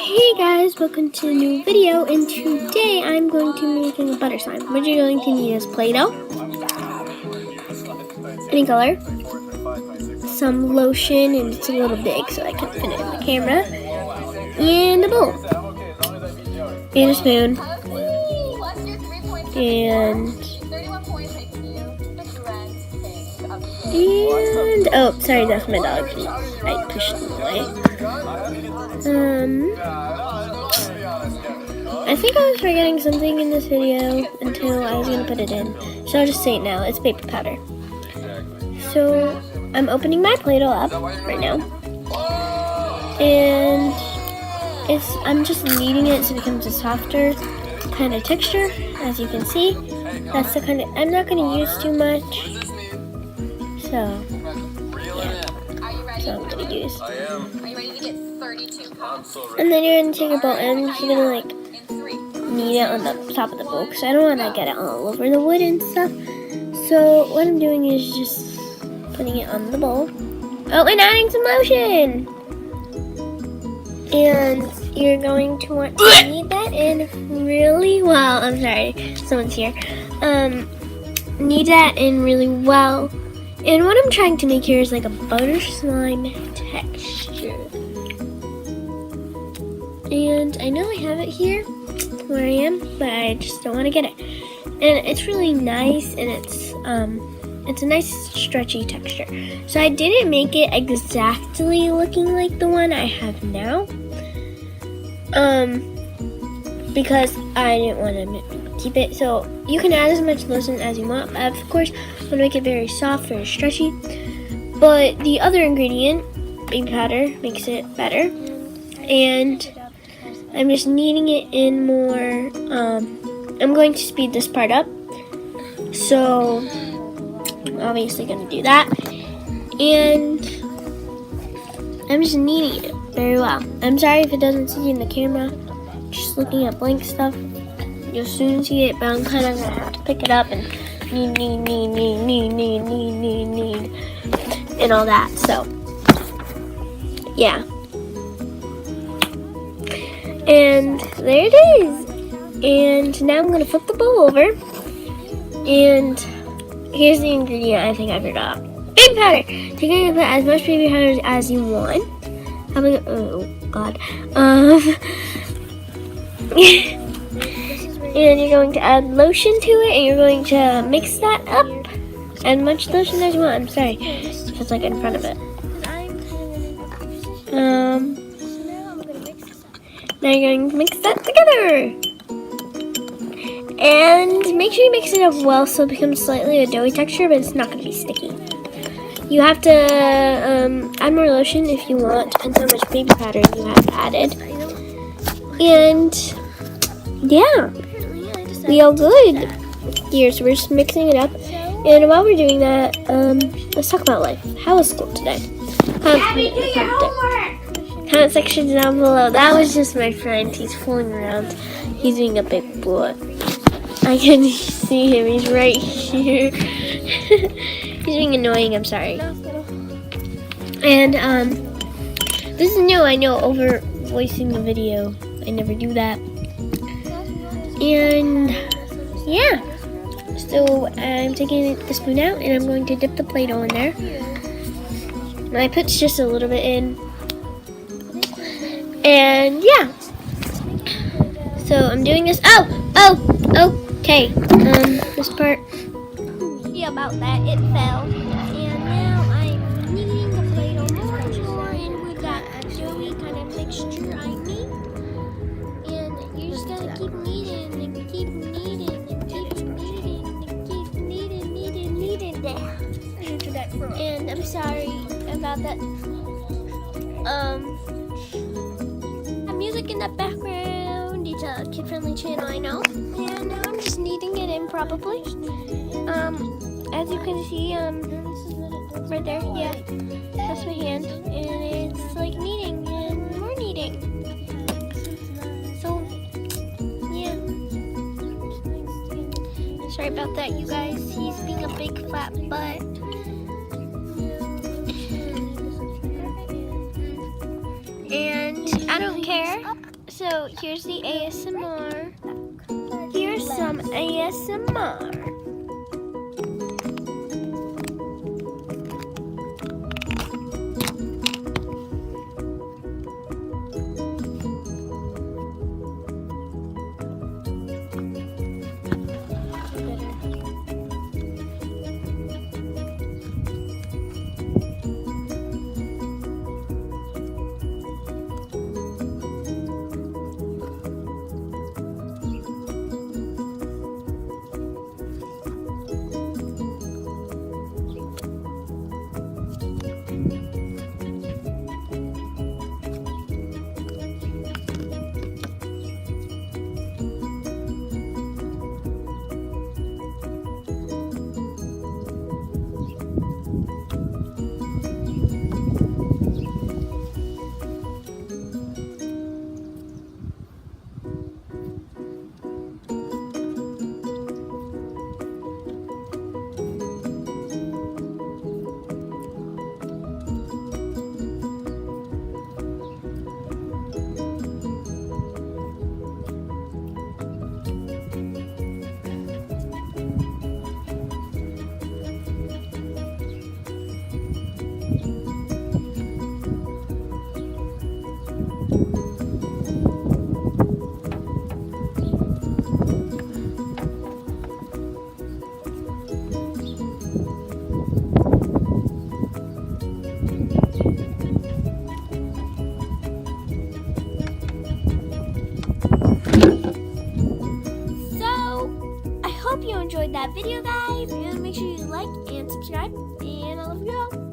Hey guys, welcome to a new video, and today I'm going to be making a butter slime. What you're going to need is Play-Doh, any color, some lotion, and it's a little big so I can fit it in the camera, and a bowl, and a spoon, and oh, sorry, that's my dog. I pushed him away. I think I was forgetting something in this video until I was going to put it in. So I'll just say it now. It's baby powder. So I'm opening my Play-Doh up right now. And I'm just kneading it so it becomes a softer kind of texture. As you can see, that's the kind of, I'm not going to use too much. So, yeah. So I'm going to use. Are you ready to get 32 cups? And then you're going to take a bowl and I'm just going to like knead it on the top of the bowl because I don't want to get it all over the wood and stuff. So what I'm doing is just putting it on the bowl. Oh, and adding some lotion. And you're going to want to knead that in really well. I'm sorry, someone's here. Knead that in really well. And what I'm trying to make here is like a butter slime texture. And I know I have it here where I am, but I just don't want to get it. And it's really nice, and it's a nice stretchy texture. So I didn't make it exactly looking like the one I have now, because I didn't want to keep it. So you can add as much lotion as you want, but of course I want to make it very soft, very stretchy. But the other ingredient, baby powder, makes it better. And I'm just kneading it in more. I'm going to speed this part up, so I'm obviously going to do that. And I'm just kneading it very well. I'm sorry if it doesn't see in the camera. Just looking at blank stuff. You'll soon see it, but I'm kind of going to have to pick it up and knead, and all that. So, yeah. And there it is. And now I'm going to flip the bowl over. And here's the ingredient I think I forgot. Baby powder. Take it and put as much baby powder as you want. How about, oh god. And you're going to add lotion to it, and you're going to mix that up. As much lotion as you want. I'm sorry. It's like in front of it. Now you're going to mix that together. And make sure you mix it up well so it becomes slightly a doughy texture, but it's not going to be sticky. You have to add more lotion if you want. Depends how much baby powder you have added. And yeah, we all good here. So we're just mixing it up. And while we're doing that, let's talk about life. How was school today? Comment section down below. That was just my friend. He's fooling around. He's being a big boy. I can see him. He's right here. He's being annoying. I'm sorry. And this is new. I know, over voicing the video. I never do that. And yeah. So I'm taking the spoon out and I'm going to dip the Play-Doh in there. And I put just a little bit in. And yeah. So I'm doing this. Okay. This part. Yeah, about that, it fell. And now I'm kneading the Play-Doh more and with that doughy kind of mixture I need. And you're just gonna keep kneading and keep kneading and keep kneading and keep kneading there. And I'm sorry about that. Music in the background. It's a kid-friendly channel, I know. And now I'm just kneading it in, probably. As you can see, right there, yeah, that's my hand, and it's like kneading and more kneading. So, yeah. Sorry about that, you guys. He's being a big fat butt. And I don't care. So here's the ASMR. Here's some ASMR. Hope you enjoyed that video, guys, and make sure you like and subscribe, and I love you all.